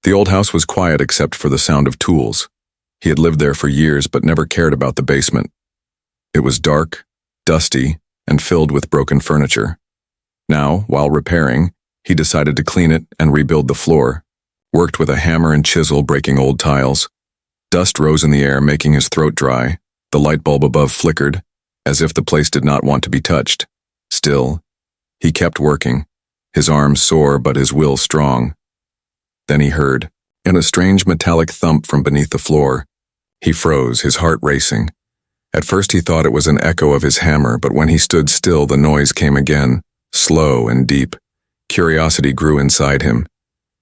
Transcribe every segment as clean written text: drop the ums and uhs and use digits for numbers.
The old house was quiet except for the sound of tools. He had lived there for years but never cared about the basement. It was dark, dusty, and filled with broken furniture. Now, while repairing, he decided to clean it and rebuild the floor, worked with a hammer and chisel breaking old tiles. Dust rose in the air, making his throat dry. The light bulb above flickered, as if the place did not want to be touched. Still, he kept working, his arms sore but his will strong. Then he heard, in a strange metallic thump from beneath the floor. He froze, his heart racing. At first he thought it was an echo of his hammer, but when he stood still the noise came again, slow and deep. Curiosity grew inside him.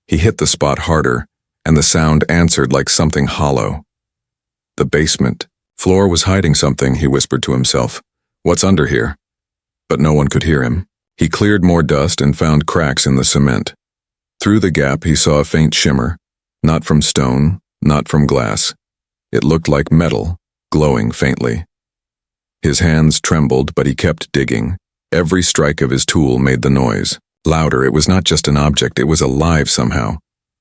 He hit the spot harder, and the sound answered like something hollow. The basement floor was hiding something, he whispered to himself. What's under here? But no one could hear him. He cleared more dust and found cracks in the cement. Through the gap he saw a faint shimmer, not from stone, not from glass. It looked like metal, glowing faintly. His hands trembled, but he kept digging. Every strike of his tool made the noise. Louder, it was not just an object, it was alive somehow.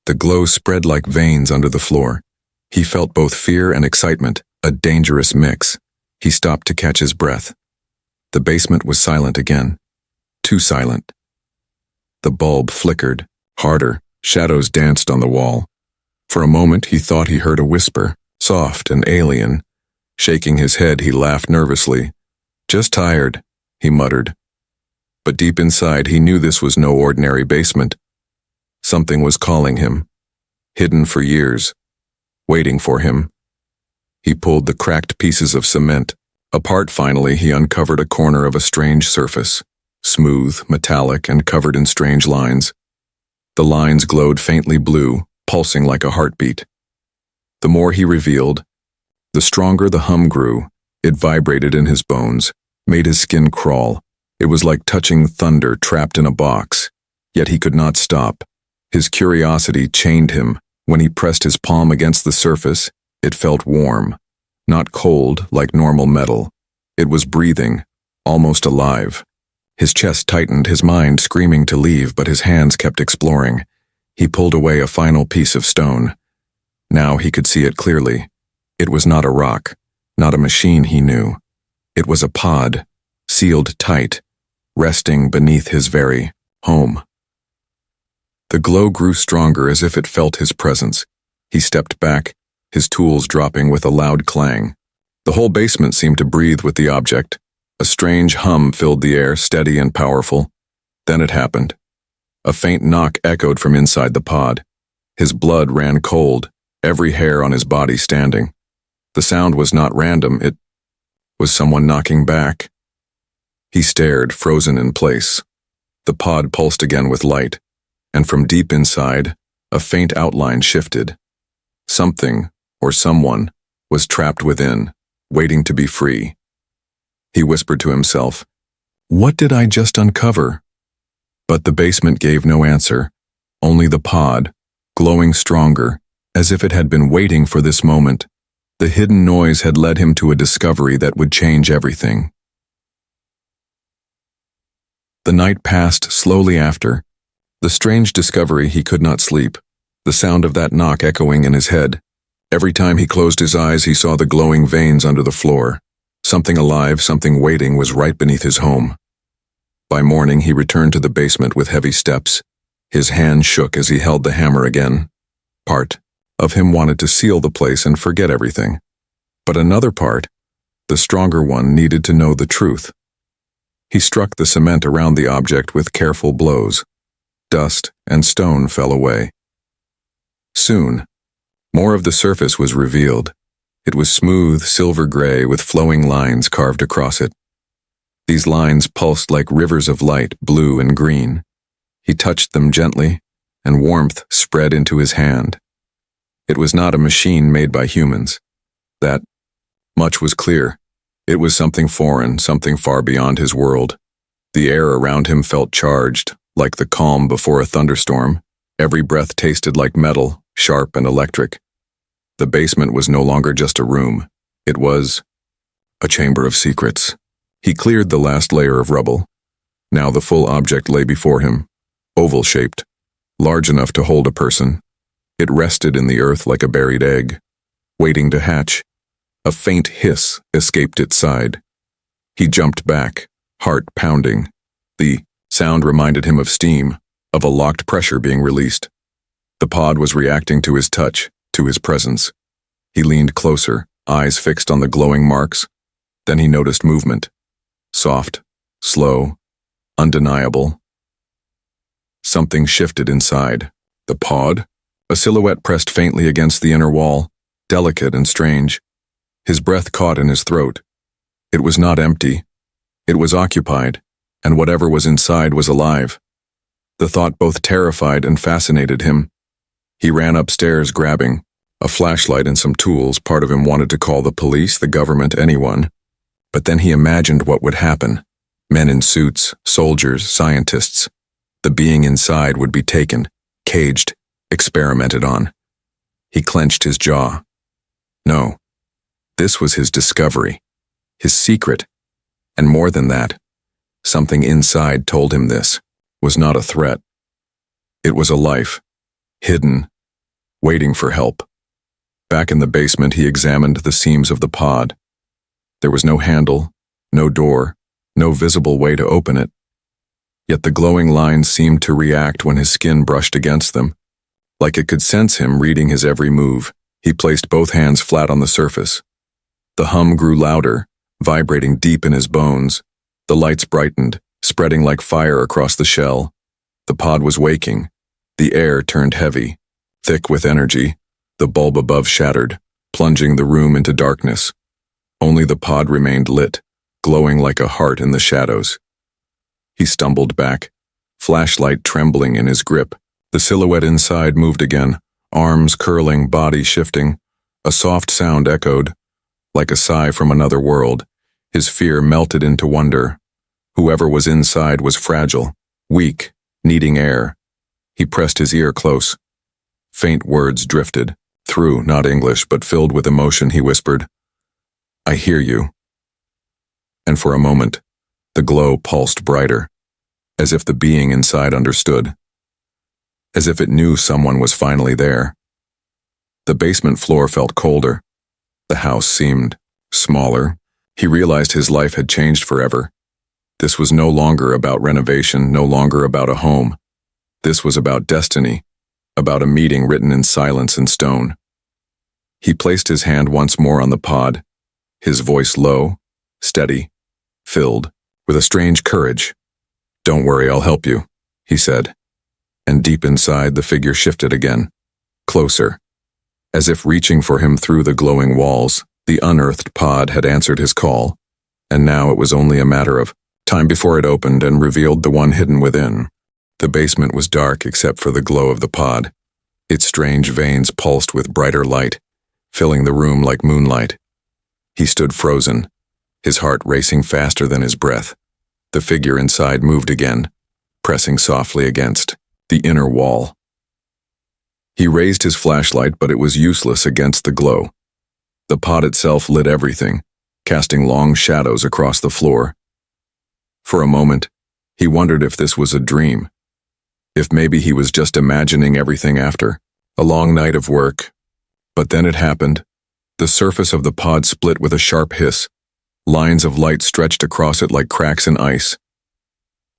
The glow spread like veins under the floor. He felt both fear and excitement, a dangerous mix. He stopped to catch his breath. The basement was silent again. Too silent. The bulb flickered, harder, shadows danced on the wall. For a moment he thought he heard a whisper, soft and alien. Shaking his head, he laughed nervously. Just tired, he muttered. But deep inside he knew this was no ordinary basement. Something was calling him, hidden for years, waiting for him. He pulled the cracked pieces of cement. Apart finally, he uncovered a corner of a strange surface, smooth, metallic, and covered in strange lines. The lines glowed faintly blue, pulsing like a heartbeat. The more he revealed, the stronger the hum grew. It vibrated in his bones, made his skin crawl. It was like touching thunder trapped in a box, yet he could not stop. His curiosity chained him. When he pressed his palm against the surface, it felt warm, not cold like normal metal. It was breathing, almost alive. His chest tightened, his mind screaming to leave, but his hands kept exploring. He pulled away a final piece of stone. Now he could see it clearly. It was not a rock, not a machine he knew. It was a pod, sealed tight, resting beneath his very home. The glow grew stronger as if it felt his presence. He stepped back, his tools dropping with a loud clang. The whole basement seemed to breathe with the object. A strange hum filled the air, steady and powerful. Then it happened. A faint knock echoed from inside the pod. His blood ran cold, every hair on his body standing. The sound was not random, it was someone knocking back. He stared, frozen in place. The pod pulsed again with light, and from deep inside, a faint outline shifted. Something, or someone, was trapped within, waiting to be free. He whispered to himself, "What did I just uncover?" But the basement gave no answer, only the pod, glowing stronger, as if it had been waiting for this moment. The hidden noise had led him to a discovery that would change everything. The night passed slowly after. The strange discovery, he could not sleep. The sound of that knock echoing in his head. Every time he closed his eyes, he saw the glowing veins under the floor. Something alive, something waiting was right beneath his home. By morning, he returned to the basement with heavy steps. His hand shook as he held the hammer again. Part of him wanted to seal the place and forget everything. But another part, the stronger one, needed to know the truth. He struck the cement around the object with careful blows. Dust and stone fell away. Soon, more of the surface was revealed. It was smooth, silver gray with flowing lines carved across it. These lines pulsed like rivers of light, blue and green. He touched them gently, and warmth spread into his hand. It was not a machine made by humans. That much was clear. It was something foreign, something far beyond his world. The air around him felt charged, like the calm before a thunderstorm. Every breath tasted like metal, sharp and electric. The basement was no longer just a room. It was a chamber of secrets. He cleared the last layer of rubble. Now the full object lay before him, oval-shaped, large enough to hold a person. It rested in the earth like a buried egg, waiting to hatch. A faint hiss escaped its side. He jumped back, heart pounding. The sound reminded him of steam, of a locked pressure being released. The pod was reacting to his touch, to his presence. He leaned closer, eyes fixed on the glowing marks. Then he noticed movement. Soft, slow, undeniable. Something shifted inside. The pod? A silhouette pressed faintly against the inner wall, delicate and strange. His breath caught in his throat. It was not empty. It was occupied, and whatever was inside was alive. The thought both terrified and fascinated him. He ran upstairs grabbing a flashlight and some tools. Part of him wanted to call the police, the government, anyone. But then he imagined what would happen. Men in suits, soldiers, scientists. The being inside would be taken, caged, experimented on. He clenched his jaw. No. This was his discovery, his secret. And more than that, something inside told him this was not a threat. It was a life, hidden, waiting for help. Back in the basement, he examined the seams of the pod. There was no handle, no door, no visible way to open it. Yet the glowing lines seemed to react when his skin brushed against them. Like it could sense him, reading his every move. He placed both hands flat on the surface. The hum grew louder, vibrating deep in his bones. The lights brightened, spreading like fire across the shell. The pod was waking. The air turned heavy, thick with energy. The bulb above shattered, plunging the room into darkness. Only the pod remained lit, glowing like a heart in the shadows. He stumbled back, flashlight trembling in his grip. The silhouette inside moved again, arms curling, body shifting. A soft sound echoed, like a sigh from another world. His fear melted into wonder. Whoever was inside was fragile, weak, needing air. He pressed his ear close. Faint words drifted, through not English but filled with emotion. He whispered, "I hear you." And for a moment, the glow pulsed brighter, as if the being inside understood, as if it knew someone was finally there. The basement floor felt colder. The house seemed smaller. He realized his life had changed forever. This was no longer about renovation, no longer about a home. This was about destiny, about a meeting written in silence and stone. He placed his hand once more on the pod, his voice low, steady, filled with a strange courage. "Don't worry, I'll help you," he said. And deep inside, the figure shifted again, closer. As if reaching for him through the glowing walls, the unearthed pod had answered his call, and now it was only a matter of time before it opened and revealed the one hidden within. The basement was dark except for the glow of the pod. Its strange veins pulsed with brighter light, filling the room like moonlight. He stood frozen, his heart racing faster than his breath. The figure inside moved again, pressing softly against the inner wall. He raised his flashlight, but it was useless against the glow. The pod itself lit everything, casting long shadows across the floor. For a moment, he wondered if this was a dream, if maybe he was just imagining everything after a long night of work. But then it happened. The surface of the pod split with a sharp hiss. Lines of light stretched across it like cracks in ice.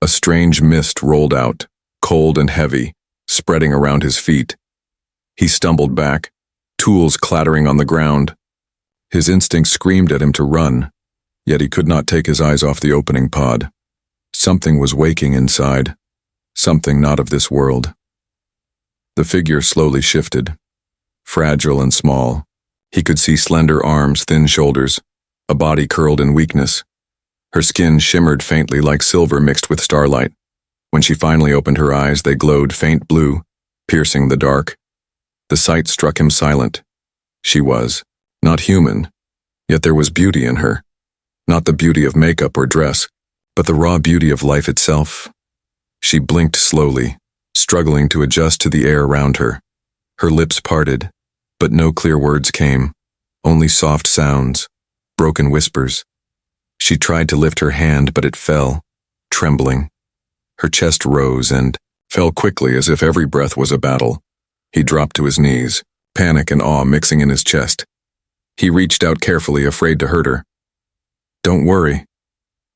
A strange mist rolled out, cold and heavy, spreading around his feet. He stumbled back, tools clattering on the ground. His instinct screamed at him to run, yet he could not take his eyes off the opening pod. Something was waking inside, something not of this world. The figure slowly shifted, fragile and small. He could see slender arms, thin shoulders, a body curled in weakness. Her skin shimmered faintly like silver mixed with starlight. When she finally opened her eyes, they glowed faint blue, piercing the dark. The sight struck him silent. She was not human, yet there was beauty in her. Not the beauty of makeup or dress, but the raw beauty of life itself. She blinked slowly, struggling to adjust to the air around her. Her lips parted, but no clear words came, only soft sounds, broken whispers. She tried to lift her hand, but it fell, trembling. Her chest rose and fell quickly as if every breath was a battle. He dropped to his knees, panic and awe mixing in his chest. He reached out carefully, afraid to hurt her. "Don't worry,"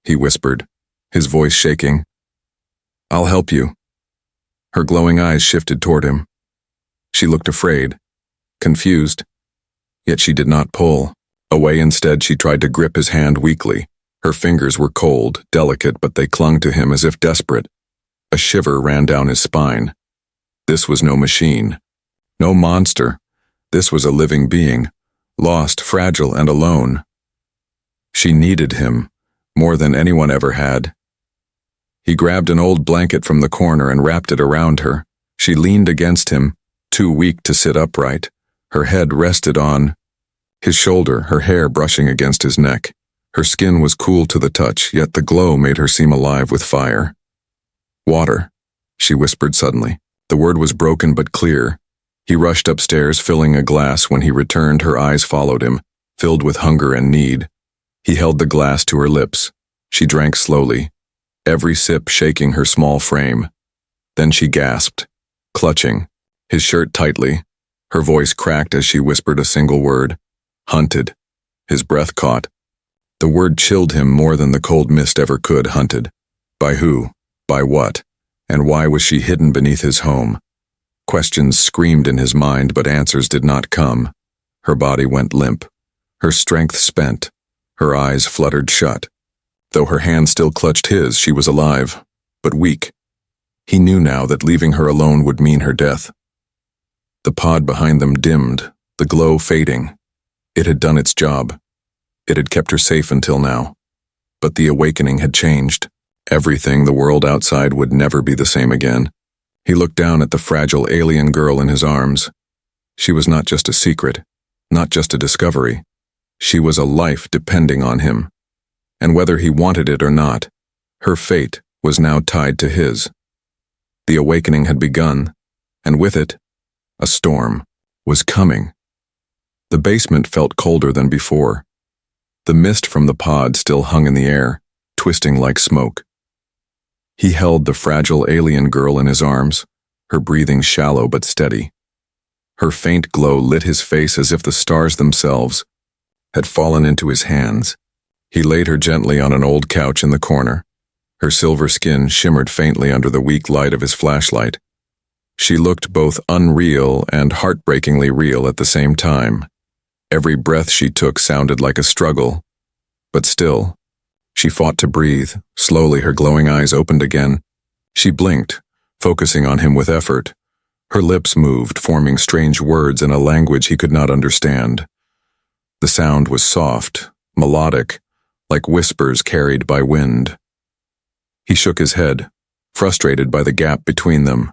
he whispered, his voice shaking. "I'll help you." Her glowing eyes shifted toward him. She looked afraid, confused, yet she did not pull away. Instead, she tried to grip his hand weakly. Her fingers were cold, delicate, but they clung to him as if desperate. A shiver ran down his spine. This was no machine, no monster. This was a living being, lost, fragile, and alone. She needed him more than anyone ever had. He grabbed an old blanket from the corner and wrapped it around her. She leaned against him, too weak to sit upright. Her head rested on his shoulder, her hair brushing against his neck. Her skin was cool to the touch, yet the glow made her seem alive with fire. "Water," she whispered suddenly. The word was broken but clear. He rushed upstairs, filling a glass. When he returned, her eyes followed him, filled with hunger and need. He held the glass to her lips. She drank slowly, every sip shaking her small frame. Then she gasped, clutching his shirt tightly. Her voice cracked as she whispered a single word. "Hunted." His breath caught. The word chilled him more than the cold mist ever could. Hunted. By who? By what? And why was she hidden beneath his home? Questions screamed in his mind, but answers did not come. Her body went limp, her strength spent. Her eyes fluttered shut. Though her hand still clutched his, she was alive, but weak. He knew now that leaving her alone would mean her death. The pod behind them dimmed, the glow fading. It had done its job. It had kept her safe until now. But the awakening had changed. Everything, the world outside, would never be the same again. He looked down at the fragile alien girl in his arms. She was not just a secret, not just a discovery. She was a life depending on him. And whether he wanted it or not, her fate was now tied to his. The awakening had begun, and with it, a storm was coming. The basement felt colder than before. The mist from the pod still hung in the air, twisting like smoke. He held the fragile alien girl in his arms, her breathing shallow but steady. Her faint glow lit his face as if the stars themselves had fallen into his hands. He laid her gently on an old couch in the corner. Her silver skin shimmered faintly under the weak light of his flashlight. She looked both unreal and heartbreakingly real at the same time. Every breath she took sounded like a struggle, but still, she fought to breathe. Slowly, her glowing eyes opened again. She blinked, focusing on him with effort. Her lips moved, forming strange words in a language he could not understand. The sound was soft, melodic, like whispers carried by wind. He shook his head, frustrated by the gap between them.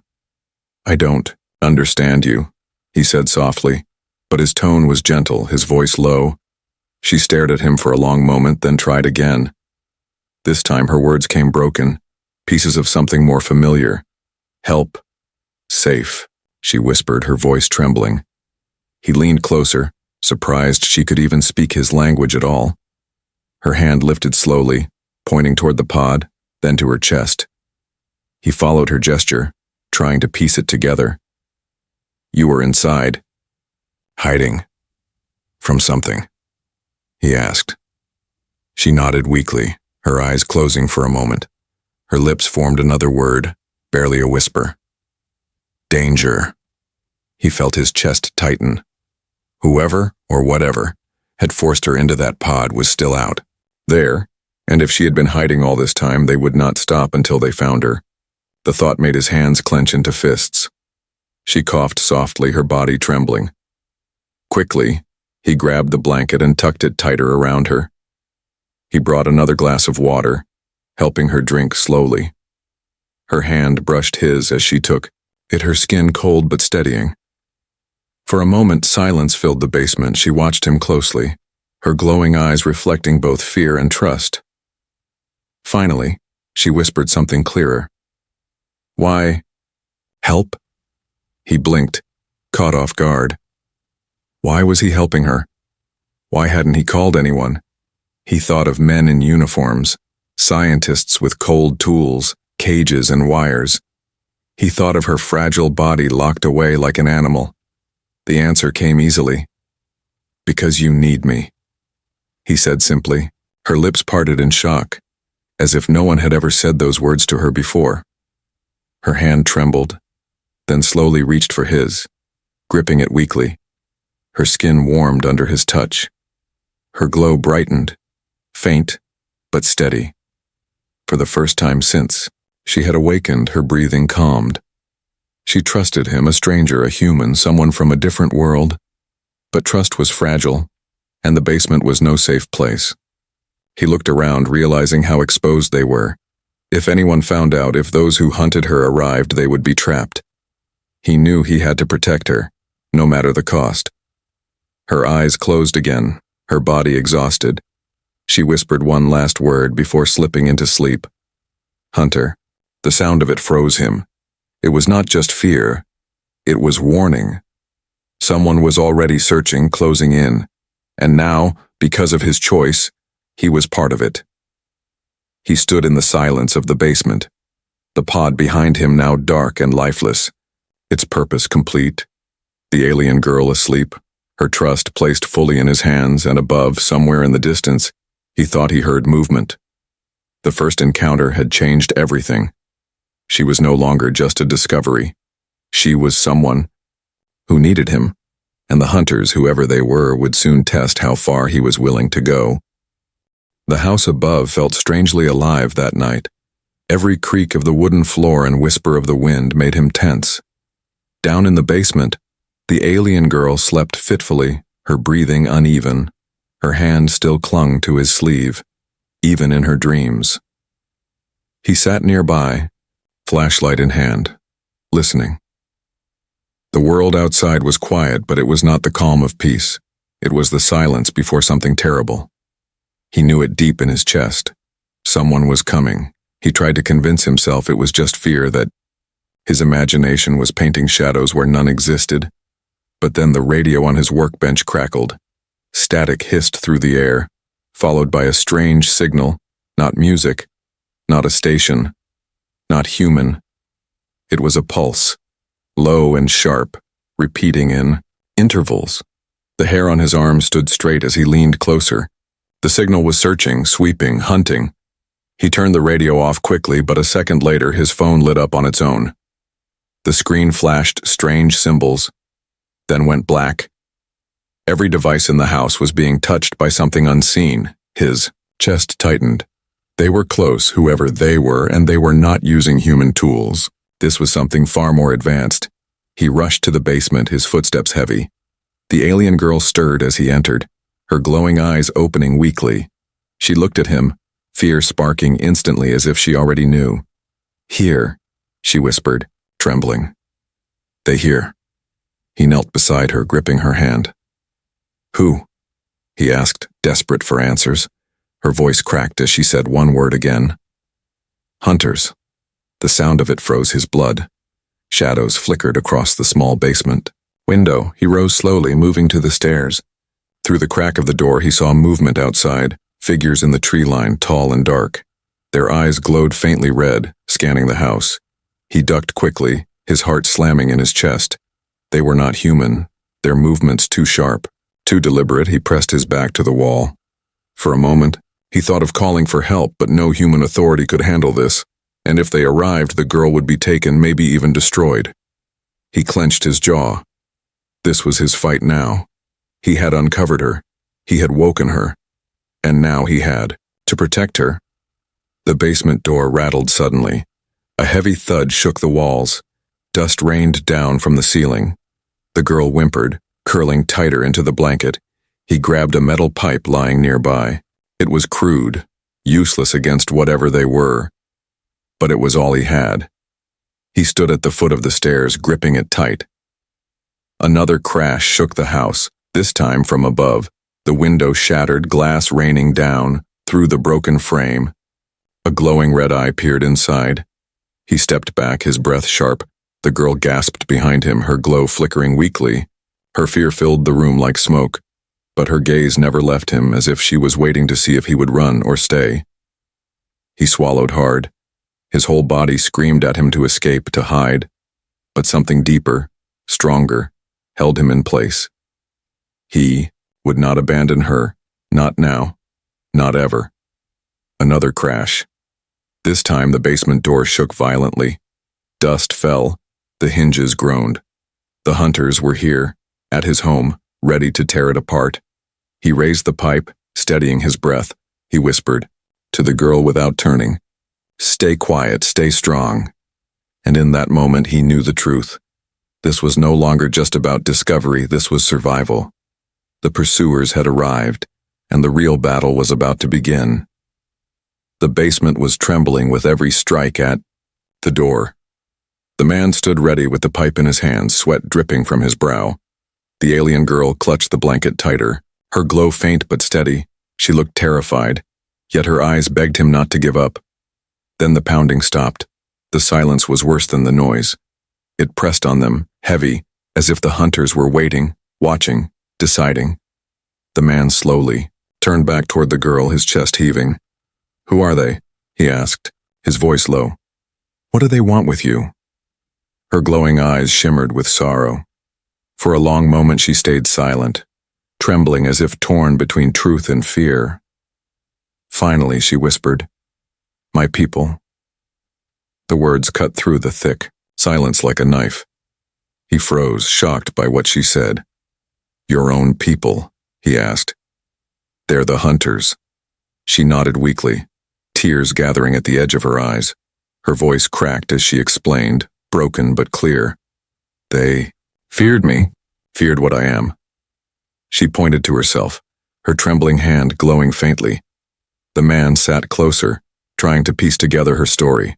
"I don't understand you," he said softly, but his tone was gentle, his voice low. She stared at him for a long moment, then tried again. This time her words came broken, pieces of something more familiar. "Help. Safe," she whispered, her voice trembling. He leaned closer, surprised she could even speak his language at all. Her hand lifted slowly, pointing toward the pod, then to her chest. He followed her gesture, trying to piece it together. "You were inside, hiding from something?" he asked. She nodded weakly, her eyes closing for a moment. Her lips formed another word, barely a whisper. "Danger." He felt his chest tighten. Whoever, or whatever, had forced her into that pod was still out there, and if she had been hiding all this time, they would not stop until they found her. The thought made his hands clench into fists. She coughed softly, her body trembling. Quickly, he grabbed the blanket and tucked it tighter around her. He brought another glass of water, helping her drink slowly. Her hand brushed his as she took it, her skin cold but steadying. For a moment, silence filled the basement. She watched him closely, her glowing eyes reflecting both fear and trust. Finally, she whispered something clearer. "Why? Help?" He blinked, caught off guard. Why was he helping her? Why hadn't he called anyone? He thought of men in uniforms, scientists with cold tools, cages and wires. He thought of her fragile body locked away like an animal. The answer came easily. "Because you need me," he said simply. Her lips parted in shock, as if no one had ever said those words to her before. Her hand trembled, then slowly reached for his, gripping it weakly. Her skin warmed under his touch. Her glow brightened, faint but steady. For the first time since she had awakened, her breathing calmed. She trusted him, a stranger, a human, someone from a different world. But trust was fragile, and the basement was no safe place. He looked around, realizing how exposed they were. If anyone found out, if those who hunted her arrived, they would be trapped. He knew he had to protect her, no matter the cost. Her eyes closed again, her body exhausted. She whispered one last word before slipping into sleep. "Hunter." The sound of it froze him. It was not just fear, it was warning. Someone was already searching, closing in, and now, because of his choice, he was part of it. He stood in the silence of the basement, the pod behind him now dark and lifeless, its purpose complete. The alien girl asleep, her trust placed fully in his hands, and above, somewhere in the distance, he thought he heard movement. The first encounter had changed everything. She was no longer just a discovery. She was someone who needed him, and the hunters, whoever they were, would soon test how far he was willing to go. The house above felt strangely alive that night. Every creak of the wooden floor and whisper of the wind made him tense. Down in the basement, the alien girl slept fitfully, her breathing uneven. Her hand still clung to his sleeve, even in her dreams. He sat nearby, flashlight in hand, listening. The world outside was quiet, but it was not the calm of peace. It was the silence before something terrible. He knew it deep in his chest. Someone was coming. He tried to convince himself it was just fear, that his imagination was painting shadows where none existed. But then the radio on his workbench crackled. Static hissed through the air, followed by a strange signal, not music, not a station, not human. It was a pulse, low and sharp, repeating in intervals. The hair on his arm stood straight as he leaned closer. The signal was searching, sweeping, hunting. He turned the radio off quickly, but a second later his phone lit up on its own. The screen flashed strange symbols, then went black. Every device in the house was being touched by something unseen. His chest tightened. They were close, whoever they were, and they were not using human tools. This was something far more advanced. He rushed to the basement, his footsteps heavy. The alien girl stirred as he entered, her glowing eyes opening weakly. She looked at him, fear sparking instantly as if she already knew. "Here," she whispered, trembling. "They hear." He knelt beside her, gripping her hand. "Who?" he asked, desperate for answers. Her voice cracked as she said one word again. "Hunters." The sound of it froze his blood. Shadows flickered across the small basement window. He rose slowly, moving to the stairs. Through the crack of the door he saw movement outside, figures in the tree line, tall and dark. Their eyes glowed faintly red, scanning the house. He ducked quickly, his heart slamming in his chest. They were not human, their movements too sharp, too deliberate. He pressed his back to the wall. For a moment, he thought of calling for help, but no human authority could handle this, and if they arrived, the girl would be taken, maybe even destroyed. He clenched his jaw. This was his fight now. He had uncovered her. He had woken her. And now he had to protect her. The basement door rattled suddenly. A heavy thud shook the walls. Dust rained down from the ceiling. The girl whimpered, curling tighter into the blanket. He grabbed a metal pipe lying nearby. It was crude, useless against whatever they were, but it was all he had. He stood at the foot of the stairs, gripping it tight. Another crash shook the house, this time from above. The window shattered, glass raining down through the broken frame. A glowing red eye peered inside. He stepped back, his breath sharp. The girl gasped behind him, her glow flickering weakly. Her fear filled the room like smoke, but her gaze never left him, as if she was waiting to see if he would run or stay. He swallowed hard. His whole body screamed at him to escape, to hide, but something deeper, stronger, held him in place. He would not abandon her, not now, not ever. Another crash. This time the basement door shook violently. Dust fell, the hinges groaned. The hunters were here, at his home, ready to tear it apart. He raised the pipe, steadying his breath. He whispered, to the girl without turning, "Stay quiet, stay strong." And in that moment he knew the truth. This was no longer just about discovery, this was survival. The pursuers had arrived, and the real battle was about to begin. The basement was trembling with every strike at the door. The man stood ready with the pipe in his hands, sweat dripping from his brow. The alien girl clutched the blanket tighter, her glow faint but steady. She looked terrified, yet her eyes begged him not to give up. Then the pounding stopped. The silence was worse than the noise. It pressed on them, heavy, as if the hunters were waiting, watching, deciding. The man slowly turned back toward the girl, his chest heaving. "Who are they?" he asked, his voice low. "What do they want with you?" Her glowing eyes shimmered with sorrow. For a long moment she stayed silent, trembling as if torn between truth and fear. Finally she whispered, "My people." The words cut through the thick silence like a knife. He froze, shocked by what she said. "Your own people?" he asked. "They're the hunters." She nodded weakly, tears gathering at the edge of her eyes. Her voice cracked as she explained, broken but clear. "They feared me, feared what I am." She pointed to herself, her trembling hand glowing faintly. The man sat closer, trying to piece together her story.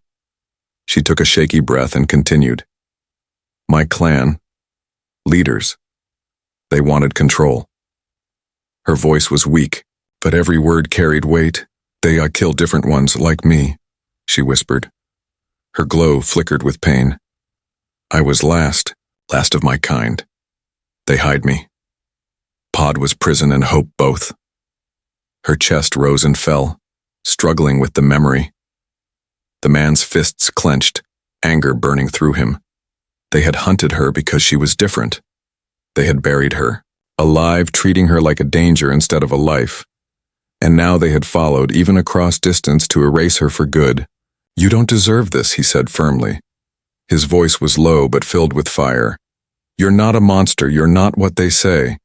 She took a shaky breath and continued. "My clan, leaders, they wanted control." Her voice was weak, but every word carried weight. "I killed different ones like me," she whispered. Her glow flickered with pain. "I was last of my kind. They hide me. Pod was prison and hope both." Her chest rose and fell, struggling with the memory. The man's fists clenched, anger burning through him. They had hunted her because she was different. They had buried her, alive, treating her like a danger instead of a life. And now they had followed, even across distance, to erase her for good. "You don't deserve this," he said firmly. His voice was low but filled with fire. "You're not a monster, you're not what they say."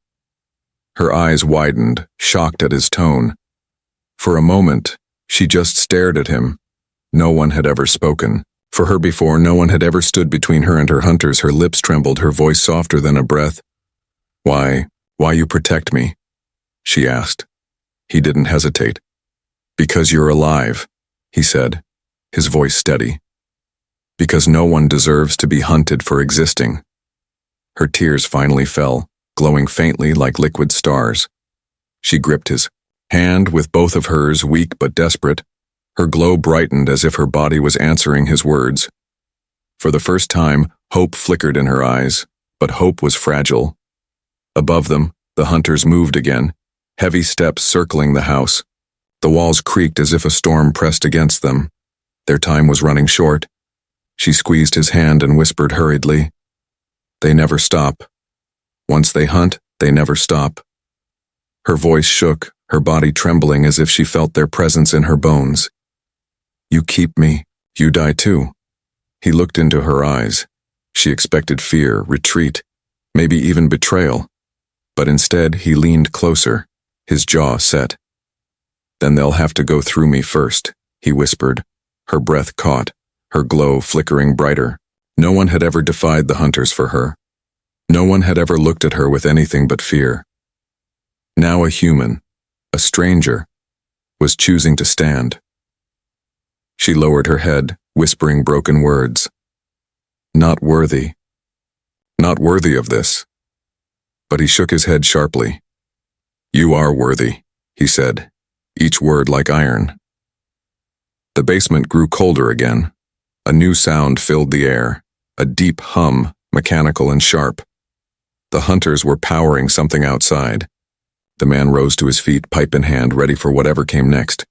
Her eyes widened, shocked at his tone. For a moment, she just stared at him. No one had ever spoken. For her before, no one had ever stood between her and her hunters. Her lips trembled, her voice softer than a breath. Why you protect me?" she asked. He didn't hesitate. "Because you're alive," he said, his voice steady. "Because no one deserves to be hunted for existing." Her tears finally fell, glowing faintly like liquid stars. She gripped his hand with both of hers, weak but desperate. Her glow brightened as if her body was answering his words. For the first time, hope flickered in her eyes, but hope was fragile. Above them, the hunters moved again, heavy steps circling the house. The walls creaked as if a storm pressed against them. Their time was running short. She squeezed his hand and whispered hurriedly, "They never stop. Once they hunt, they never stop." Her voice shook, her body trembling as if she felt their presence in her bones. "You keep me, you die too." He looked into her eyes. She expected fear, retreat, maybe even betrayal. But instead, he leaned closer, his jaw set. "Then they'll have to go through me first," he whispered. Her breath caught, her glow flickering brighter. No one had ever defied the hunters for her. No one had ever looked at her with anything but fear. Now a human, a stranger, was choosing to stand. She lowered her head, whispering broken words. "Not worthy. Not worthy of this." But he shook his head sharply. "You are worthy," he said, each word like iron. The basement grew colder again. A new sound filled the air, a deep hum, mechanical and sharp. The hunters were powering something outside. The man rose to his feet, pipe in hand, ready for whatever came next.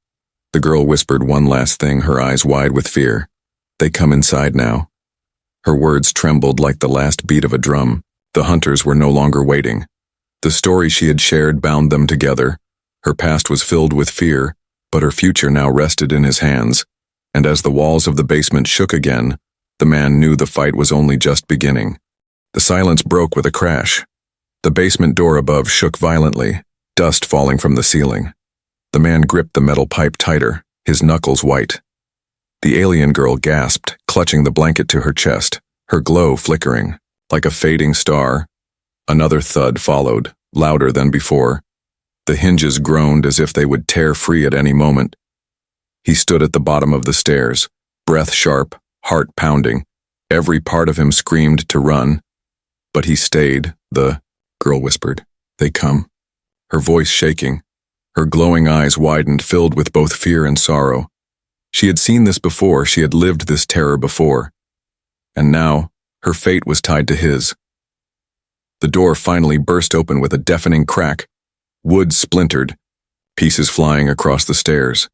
The girl whispered one last thing, her eyes wide with fear. They come inside now. Her words trembled like the last beat of a drum. The hunters were no longer waiting. The story she had shared bound them together. Her past was filled with fear, but her future now rested in his hands. And as the walls of the basement shook again, the man knew the fight was only just beginning. The silence broke with a crash. The basement door above shook violently, dust falling from the ceiling. The man gripped the metal pipe tighter, his knuckles white. The alien girl gasped, clutching the blanket to her chest, her glow flickering, like a fading star. Another thud followed, louder than before. The hinges groaned as if they would tear free at any moment. He stood at the bottom of the stairs, breath sharp, heart pounding. Every part of him screamed to run. But he stayed, the girl whispered. They come. Her voice shaking. Her glowing eyes widened, filled with both fear and sorrow. She had seen this before, she had lived this terror before. And now, her fate was tied to his. The door finally burst open with a deafening crack. Wood splintered, pieces flying across the stairs.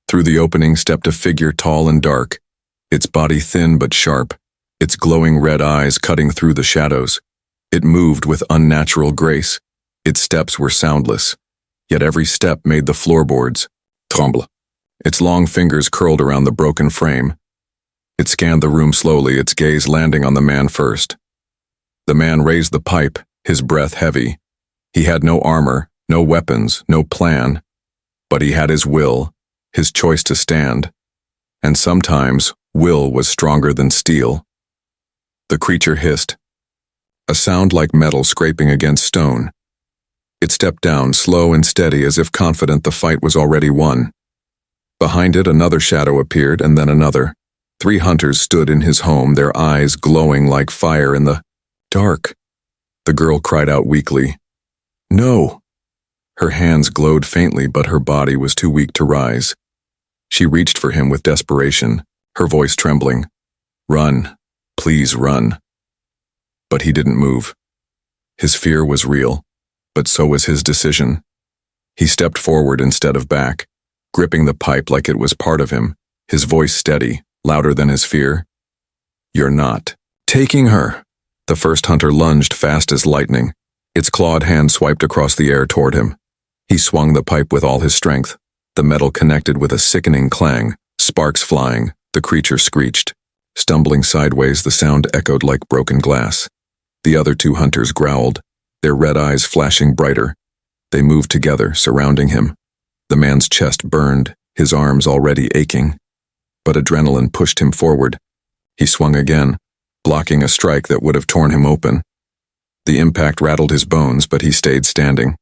Through the opening stepped a figure tall and dark, its body thin but sharp, its glowing red eyes cutting through the shadows. It moved with unnatural grace. Its steps were soundless, yet every step made the floorboards tremble. Its long fingers curled around the broken frame. It scanned the room slowly, its gaze landing on the man first. The man raised the pipe, his breath heavy. He had no armor, no weapons, no plan, but he had his will, his choice to stand. And sometimes, will was stronger than steel. The creature hissed, a sound like metal scraping against stone. It stepped down, slow and steady, as if confident the fight was already won. Behind it, another shadow appeared, and then another. 3 hunters stood in his home, their eyes glowing like fire in the dark. The girl cried out weakly, "No!" Her hands glowed faintly, but her body was too weak to rise. She reached for him with desperation, her voice trembling. "Run, please run." But he didn't move. His fear was real, but so was his decision. He stepped forward instead of back, gripping the pipe like it was part of him, his voice steady, louder than his fear. "You're not taking her." The first hunter lunged fast as lightning. Its clawed hand swiped across the air toward him. He swung the pipe with all his strength. The metal connected with a sickening clang, sparks flying. The creature screeched. Stumbling sideways, the sound echoed like broken glass. The other 2 hunters growled, their red eyes flashing brighter. They moved together, surrounding him. The man's chest burned, his arms already aching. But adrenaline pushed him forward. He swung again, blocking a strike that would have torn him open. The impact rattled his bones, but he stayed standing.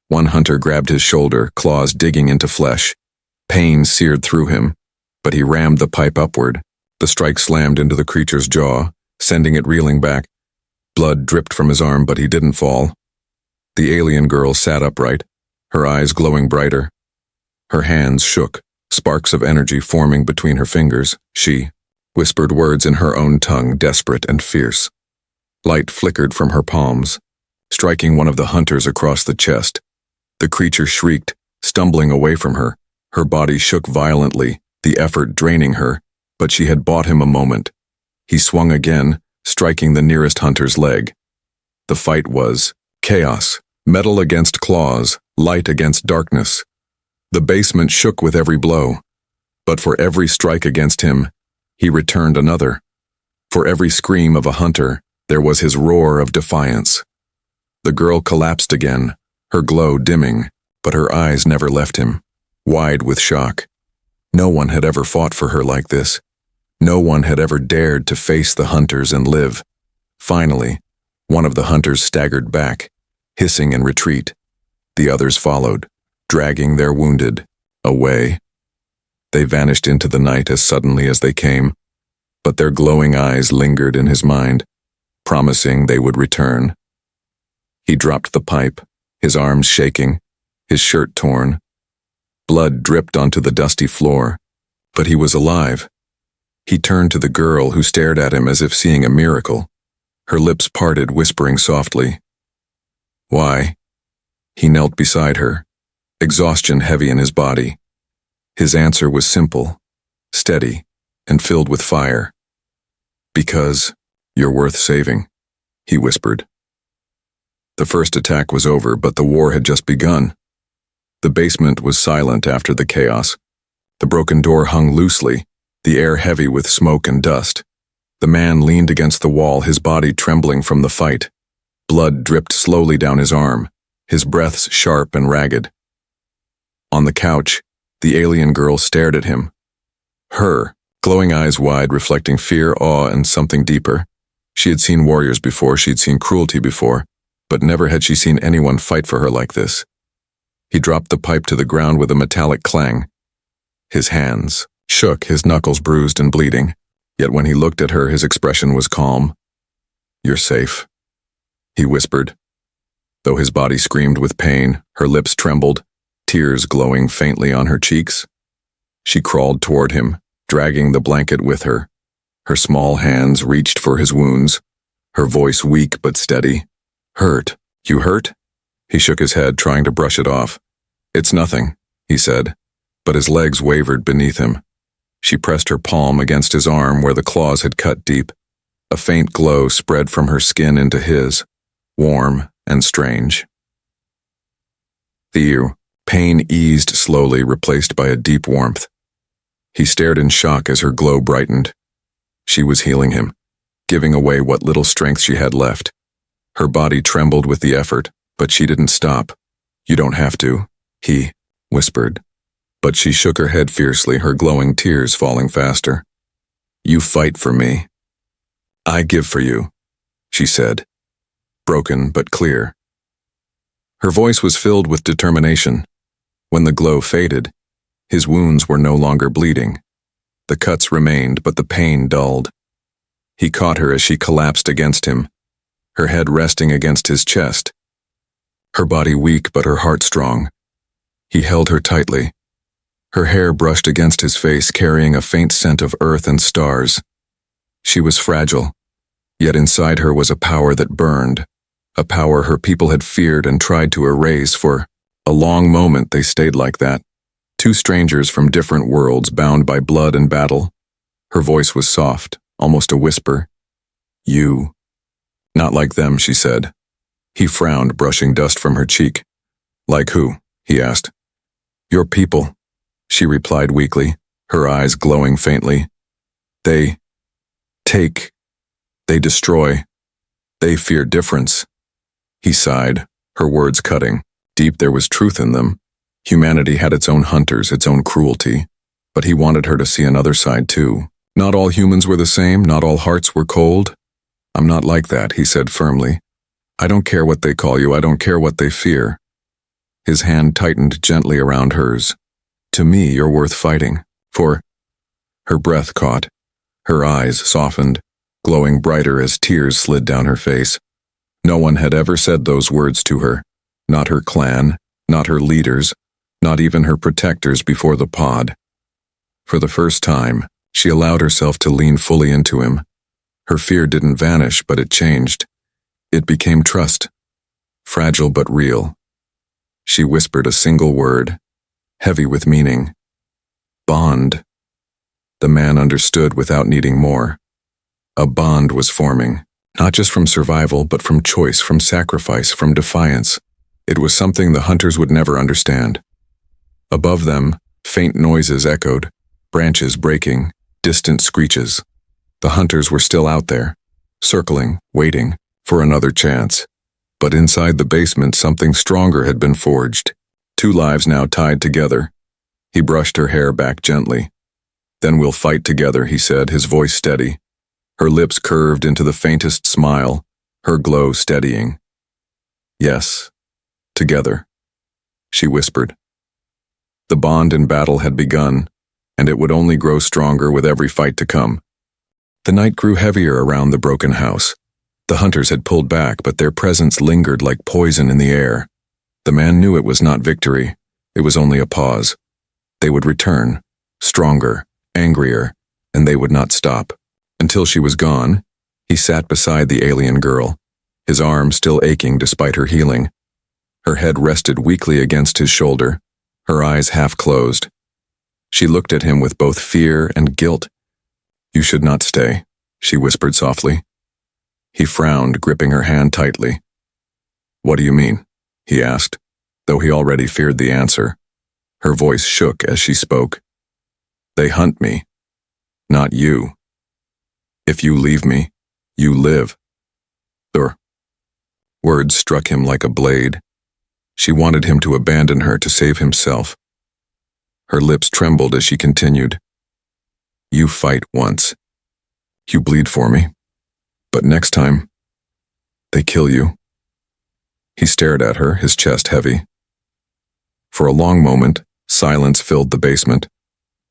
One hunter grabbed his shoulder, claws digging into flesh. Pain seared through him, but he rammed the pipe upward. The strike slammed into the creature's jaw, sending it reeling back. Blood dripped from his arm, but he didn't fall. The alien girl sat upright, her eyes glowing brighter. Her hands shook, sparks of energy forming between her fingers. She whispered words in her own tongue, desperate and fierce. Light flickered from her palms, striking one of the hunters across the chest. The creature shrieked, stumbling away from her. Her body shook violently, the effort draining her, but she had bought him a moment. He swung again, striking the nearest hunter's leg. The fight was chaos, metal against claws, light against darkness. The basement shook with every blow, but for every strike against him, he returned another. For every scream of a hunter, there was his roar of defiance. The girl collapsed again, her glow dimming, but her eyes never left him, wide with shock. No one had ever fought for her like this. No one had ever dared to face the hunters and live. Finally, one of the hunters staggered back, hissing in retreat. The others followed, dragging their wounded away. They vanished into the night as suddenly as they came, but their glowing eyes lingered in his mind, promising they would return. He dropped the pipe, his arms shaking, his shirt torn. Blood dripped onto the dusty floor, but he was alive. He turned to the girl, who stared at him as if seeing a miracle. Her lips parted, whispering softly. "Why?" He knelt beside her, exhaustion heavy in his body. His answer was simple, steady. and filled with fire. "Because you're worth saving," he whispered. The first attack was over, but the war had just begun. The basement was silent after the chaos. The broken door hung loosely, the air heavy with smoke and dust. The man leaned against the wall, his body trembling from the fight. Blood dripped slowly down his arm, his breaths sharp and ragged. On the couch, the alien girl stared at him. Her glowing eyes wide, reflecting fear, awe, and something deeper. She had seen warriors before, she'd seen cruelty before, but never had she seen anyone fight for her like this. He dropped the pipe to the ground with a metallic clang. His hands shook, his knuckles bruised and bleeding, yet when he looked at her, his expression was calm. "You're safe," he whispered. Though his body screamed with pain, her lips trembled, tears glowing faintly on her cheeks. She crawled toward him, dragging the blanket with her. Her small hands reached for his wounds, her voice weak but steady. "Hurt? You hurt?" He shook his head, trying to brush it off. "It's nothing," he said, but his legs wavered beneath him. She pressed her palm against his arm where the claws had cut deep. A faint glow spread from her skin into his, warm and strange. The pain eased slowly, replaced by a deep warmth. He stared in shock as her glow brightened. She was healing him, giving away what little strength she had left. Her body trembled with the effort, but she didn't stop. "You don't have to," he whispered. But she shook her head fiercely, her glowing tears falling faster. "You fight for me. I give for you," she said, broken but clear. Her voice was filled with determination. When the glow faded, his wounds were no longer bleeding. The cuts remained, but the pain dulled. He caught her as she collapsed against him, her head resting against his chest. Her body weak, but her heart strong. He held her tightly. Her hair brushed against his face, carrying a faint scent of earth and stars. She was fragile, yet inside her was a power that burned, a power her people had feared and tried to erase. For a long moment they stayed like that, two strangers from different worlds bound by blood and battle. Her voice was soft, almost a whisper. "You." "Not like them," she said. He frowned, brushing dust from her cheek. "Like who?" he asked. "Your people," she replied weakly, her eyes glowing faintly. They take. They destroy. They fear difference." He sighed, her words cutting. Deep there was truth in them. Humanity had its own hunters, its own cruelty. But he wanted her to see another side too. Not all humans were the same, not all hearts were cold. "I'm not like that," he said firmly. "I don't care what they call you, I don't care what they fear." His hand tightened gently around hers. "To me, you're worth fighting for." Her breath caught. Her eyes softened, glowing brighter as tears slid down her face. No one had ever said those words to her. Not her clan, not her leaders, not even her protectors before the pod. For the first time, she allowed herself to lean fully into him. Her fear didn't vanish, but it changed. It became trust, fragile but real. She whispered a single word, heavy with meaning. "Bond." The man understood without needing more. A bond was forming, not just from survival, but from choice, from sacrifice, from defiance. It was something the hunters would never understand. Above them, faint noises echoed, branches breaking, distant screeches. The hunters were still out there, circling, waiting for another chance. But inside the basement, something stronger had been forged. Two lives now tied together. He brushed her hair back gently. "Then we'll fight together," he said, his voice steady. Her lips curved into the faintest smile, her glow steadying. "Yes, together," she whispered. The bond in battle had begun, and it would only grow stronger with every fight to come. The night grew heavier around the broken house. The hunters had pulled back, but their presence lingered like poison in the air. The man knew it was not victory. It was only a pause. They would return, stronger, angrier, and they would not stop. Until she was gone, he sat beside the alien girl, his arm still aching despite her healing. Her head rested weakly against his shoulder, her eyes half closed. She looked at him with both fear and guilt. You should not stay, she whispered softly. He frowned, gripping her hand tightly. What do you mean? He asked, though he already feared the answer. Her voice shook as she spoke. They hunt me, not you. If you leave me, you live. The words struck him like a blade. She wanted him to abandon her to save himself. Her lips trembled as she continued. You fight once. You bleed for me. But next time, they kill you. He stared at her, his chest heavy. For a long moment, silence filled the basement,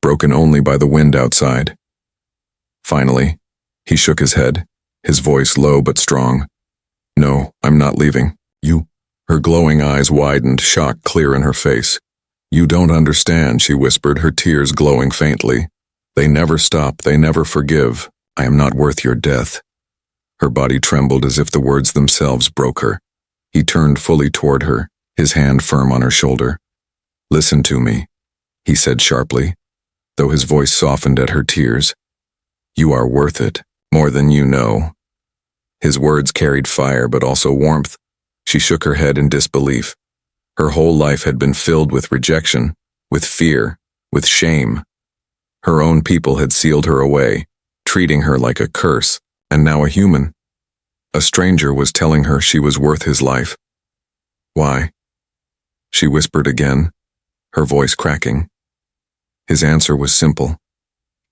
broken only by the wind outside. Finally, he shook his head, his voice low but strong. No, I'm not leaving. You. Her glowing eyes widened, shock clear in her face. You don't understand, she whispered, her tears glowing faintly. They never stop, they never forgive. I am not worth your death. Her body trembled as if the words themselves broke her. He turned fully toward her, his hand firm on her shoulder. Listen to me, he said sharply, though his voice softened at her tears. You are worth it, more than you know. His words carried fire but also warmth. She shook her head in disbelief. Her whole life had been filled with rejection, with fear, with shame. Her own people had sealed her away, treating her like a curse, and now a human. A stranger was telling her she was worth his life. Why? She whispered again, her voice cracking. His answer was simple.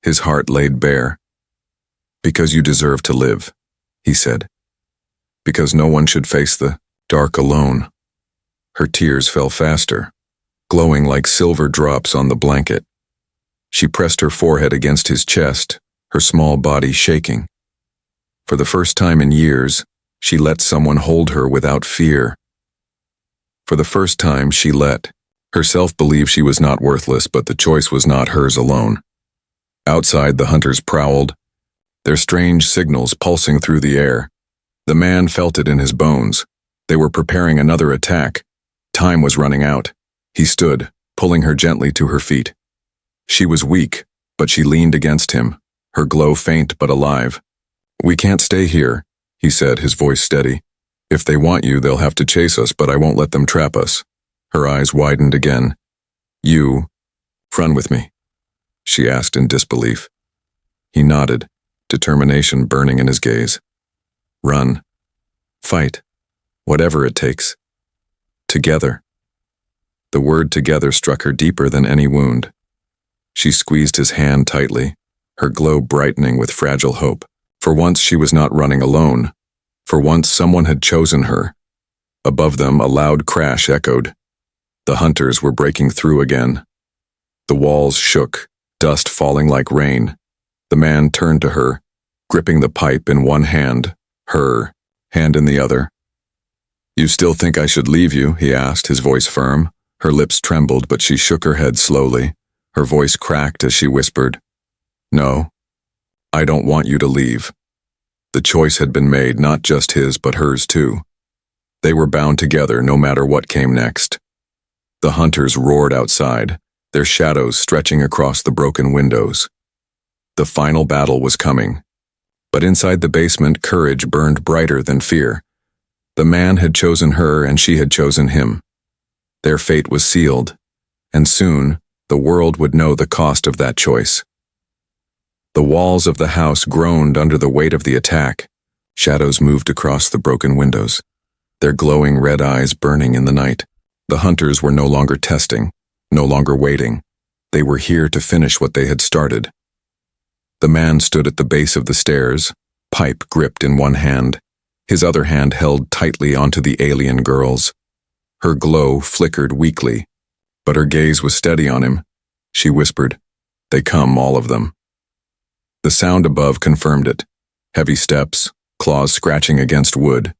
His heart laid bare. Because you deserve to live, he said. Because no one should face the dark alone. Her tears fell faster, glowing like silver drops on the blanket. She pressed her forehead against his chest, her small body shaking. For the first time in years, she let someone hold her without fear. For the first time, she let herself believe she was not worthless, but the choice was not hers alone. Outside, the hunters prowled, their strange signals pulsing through the air. The man felt it in his bones. They were preparing another attack. Time was running out. He stood, pulling her gently to her feet. She was weak, but she leaned against him, her glow faint but alive. We can't stay here, he said, his voice steady. If they want you, they'll have to chase us, but I won't let them trap us. Her eyes widened again. You, run with me, she asked in disbelief. He nodded, determination burning in his gaze. Run. Fight. Whatever it takes. Together. The word together struck her deeper than any wound. She squeezed his hand tightly, her glow brightening with fragile hope. For once she was not running alone. For once someone had chosen her. Above them a loud crash echoed. The hunters were breaking through again. The walls shook, dust falling like rain. The man turned to her, gripping the pipe in one hand, her hand in the other. You still think I should leave you? He asked, his voice firm. Her lips trembled, but she shook her head slowly. Her voice cracked as she whispered, No, I don't want you to leave. The choice had been made, not just his, but hers too. They were bound together no matter what came next. The hunters roared outside, their shadows stretching across the broken windows. The final battle was coming. But inside the basement, courage burned brighter than fear. The man had chosen her and she had chosen him. Their fate was sealed, and soon the world would know the cost of that choice. The walls of the house groaned under the weight of the attack. Shadows moved across the broken windows, their glowing red eyes burning in the night. The hunters were no longer testing, no longer waiting. They were here to finish what they had started. The man stood at the base of the stairs, pipe gripped in one hand, his other hand held tightly onto the alien girl's. Her glow flickered weakly, but her gaze was steady on him. She whispered, They come, all of them. The sound above confirmed it. Heavy steps, claws scratching against wood.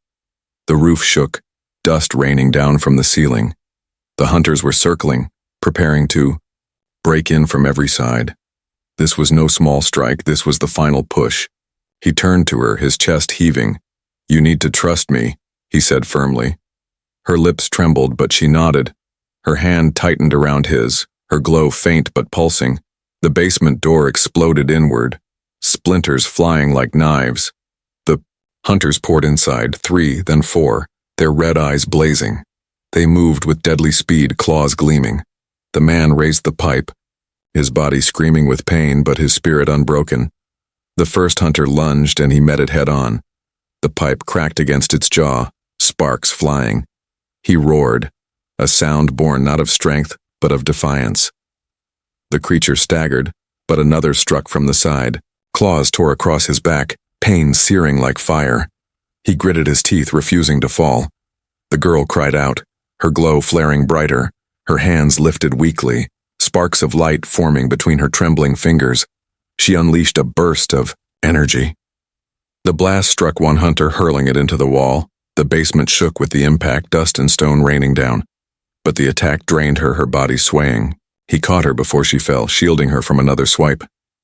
The roof shook, dust raining down from the ceiling. The hunters were circling, preparing to break in from every side. This was no small strike, this was the final push. He turned to her, his chest heaving. You need to trust me, he said firmly. Her lips trembled, but she nodded. Her hand tightened around his, her glow faint but pulsing. The basement door exploded inward. splinters flying like knives. The hunters poured inside, 3, then 4, their red eyes blazing. They moved with deadly speed, claws gleaming. The man raised the pipe, his body screaming with pain but his spirit unbroken. The first hunter lunged and he met it head on. The pipe cracked against its jaw, sparks flying. He roared, a sound born not of strength but of defiance. The creature staggered, but another struck from the side. Claws tore across his back, pain searing like fire. He gritted his teeth, refusing to fall. The girl cried out, her glow flaring brighter, her hands lifted weakly, sparks of light forming between her trembling fingers. She unleashed a burst of energy. The blast struck one hunter, hurling it into the wall. The basement shook with the impact, dust and stone raining down. But the attack drained her, her body swaying. He caught her before she fell, shielding her from another swipe.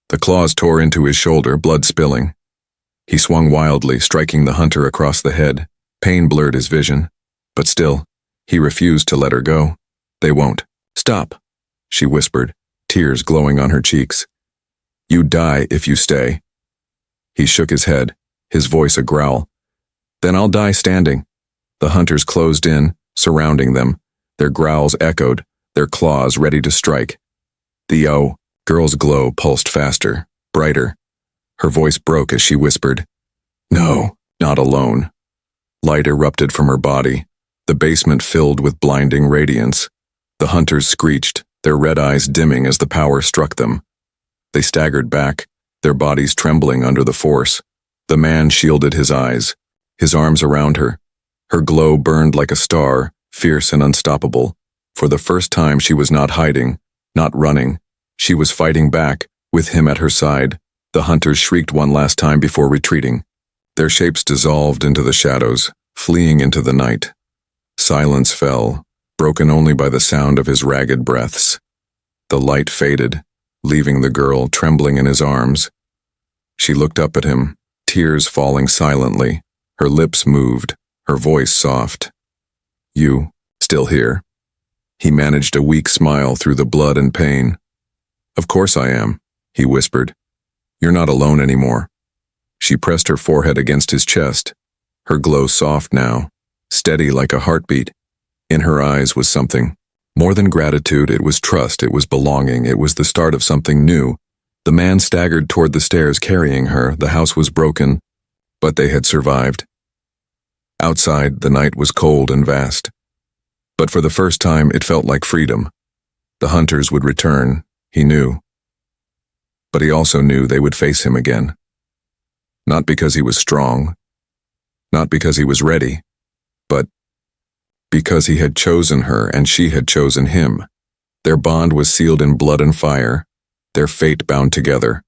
The claws tore into his shoulder, blood spilling. He swung wildly, striking the hunter across the head. Pain blurred his vision. But still, he refused to let her go. They won't. Stop, she whispered, tears glowing on her cheeks. You die if you stay. He shook his head, his voice a growl. Then I'll die standing. The hunters closed in, surrounding them. Their growls echoed, their claws ready to strike. The girl's glow pulsed faster, brighter. Her voice broke as she whispered, "No, not alone." Light erupted from her body, the basement filled with blinding radiance. The hunters screeched, their red eyes dimming as the power struck them. They staggered back, their bodies trembling under the force. The man shielded his eyes, his arms around her. Her glow burned like a star, fierce and unstoppable. For the first time she was not hiding, not running. She was fighting back, with him at her side. The hunters shrieked one last time before retreating. Their shapes dissolved into the shadows, fleeing into the night. Silence fell, broken only by the sound of his ragged breaths. The light faded, leaving the girl trembling in his arms. She looked up at him, tears falling silently. Her lips moved, her voice soft. "You, still here?" He managed a weak smile through the blood and pain. "Of course I am," he whispered. "You're not alone anymore." She pressed her forehead against his chest, her glow soft now, steady like a heartbeat. In her eyes was something. More than gratitude, it was trust, it was belonging, it was the start of something new. The man staggered toward the stairs carrying her. The house was broken, but they had survived. Outside, the night was cold and vast. But for the first time, it felt like freedom. The hunters would return, he knew. But he also knew they would face him again. Not because he was strong, not because he was ready, but because he had chosen her and she had chosen him. Their bond was sealed in blood and fire, their fate bound together.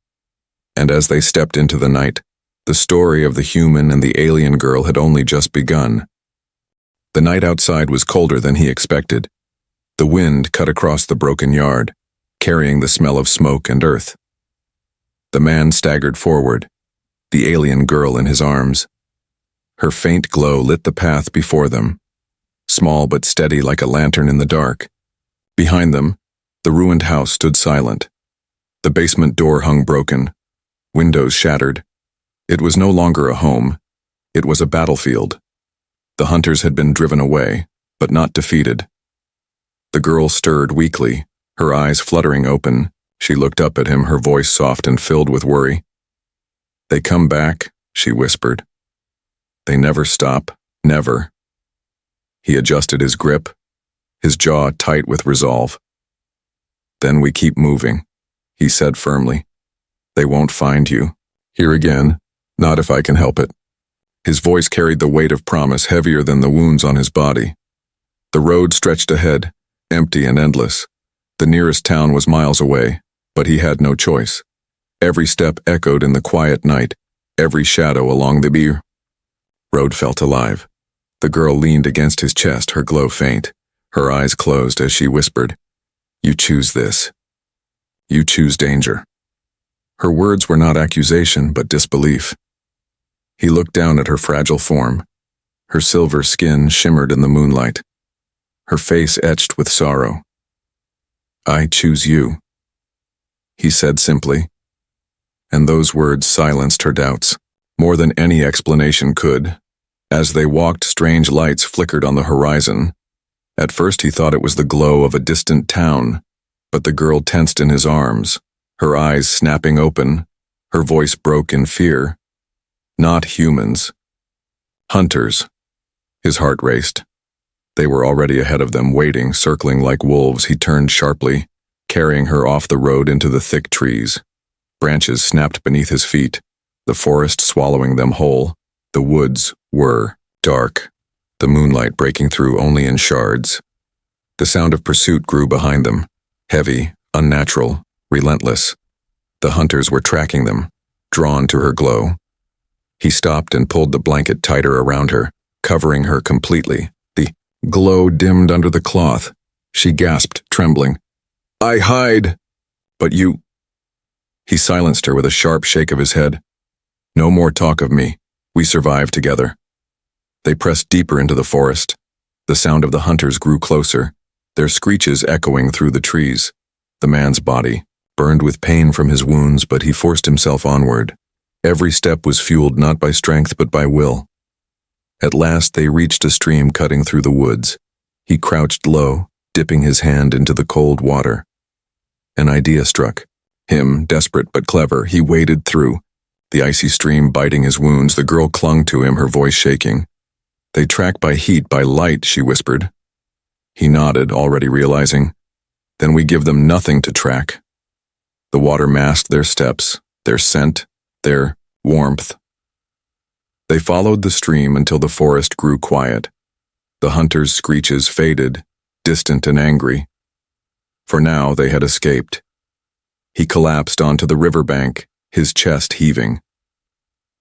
And as they stepped into the night, the story of the human and the alien girl had only just begun. The night outside was colder than he expected. The wind cut across the broken yard, carrying the smell of smoke and earth. The man staggered forward, the alien girl in his arms. Her faint glow lit the path before them, small but steady like a lantern in the dark. Behind them, the ruined house stood silent. The basement door hung broken, windows shattered. It was no longer a home, it was a battlefield. The hunters had been driven away, but not defeated. The girl stirred weakly, her eyes fluttering open. She looked up at him, her voice soft and filled with worry. "They come back," she whispered. "They never stop, never." He adjusted his grip, his jaw tight with resolve. "Then we keep moving," he said firmly. "They won't find you. Here again, not if I can help it." His voice carried the weight of promise, heavier than the wounds on his body. The road stretched ahead, empty and endless. The nearest town was miles away, but he had no choice. Every step echoed in the quiet night, every shadow along the road felt alive. The girl leaned against his chest, her glow faint, her eyes closed as she whispered, "You choose this. You choose danger." Her words were not accusation, but disbelief. He looked down at her fragile form. Her silver skin shimmered in the moonlight, her face etched with sorrow. "I choose you," he said simply. And those words silenced her doubts, more than any explanation could. As they walked, strange lights flickered on the horizon. At first he thought it was the glow of a distant town, but the girl tensed in his arms, her eyes snapping open, her voice broke in fear. Not humans. Hunters. His heart raced. They were already ahead of them, waiting, circling like wolves. He turned sharply, carrying her off the road into the thick trees. Branches snapped beneath his feet, the forest swallowing them whole. The woods were dark, the moonlight breaking through only in shards. The sound of pursuit grew behind them, heavy, unnatural, relentless. The hunters were tracking them, drawn to her glow. He stopped and pulled the blanket tighter around her, covering her completely. The glow dimmed under the cloth. She gasped, trembling. "I hide!" "But you—" He silenced her with a sharp shake of his head. "No more talk of me. We survive together." They pressed deeper into the forest. The sound of the hunters grew closer, their screeches echoing through the trees. The man's body burned with pain from his wounds, but he forced himself onward. Every step was fueled not by strength but by will. At last they reached a stream cutting through the woods. He crouched low, dipping his hand into the cold water. An idea struck him, desperate but clever. He waded through, the icy stream biting his wounds. The girl clung to him, her voice shaking. "They track by heat, by light," she whispered. He nodded, already realizing. "Then we give them nothing to track." The water masked their steps, their scent, their warmth. They followed the stream until the forest grew quiet. The hunters' screeches faded, distant and angry. For now they had escaped. He collapsed onto the riverbank, his chest heaving.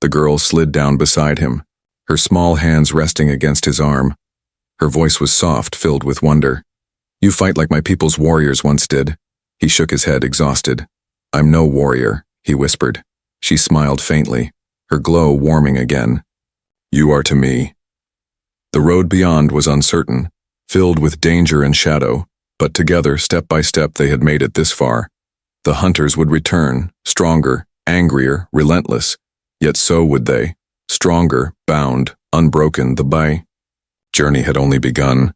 The girl slid down beside him, her small hands resting against his arm. Her voice was soft, filled with wonder. "You fight like my people's warriors once did." He shook his head, exhausted. "I'm no warrior," he whispered. She smiled faintly, her glow warming again. "You are to me." The road beyond was uncertain, filled with danger and shadow, but together, step by step, they had made it this far. The hunters would return, stronger, angrier, relentless, yet so would they, stronger, bound, unbroken. The journey had only begun.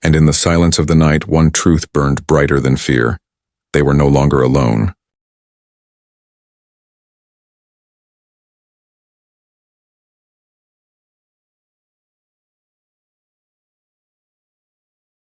And in the silence of the night, one truth burned brighter than fear. They were no longer alone.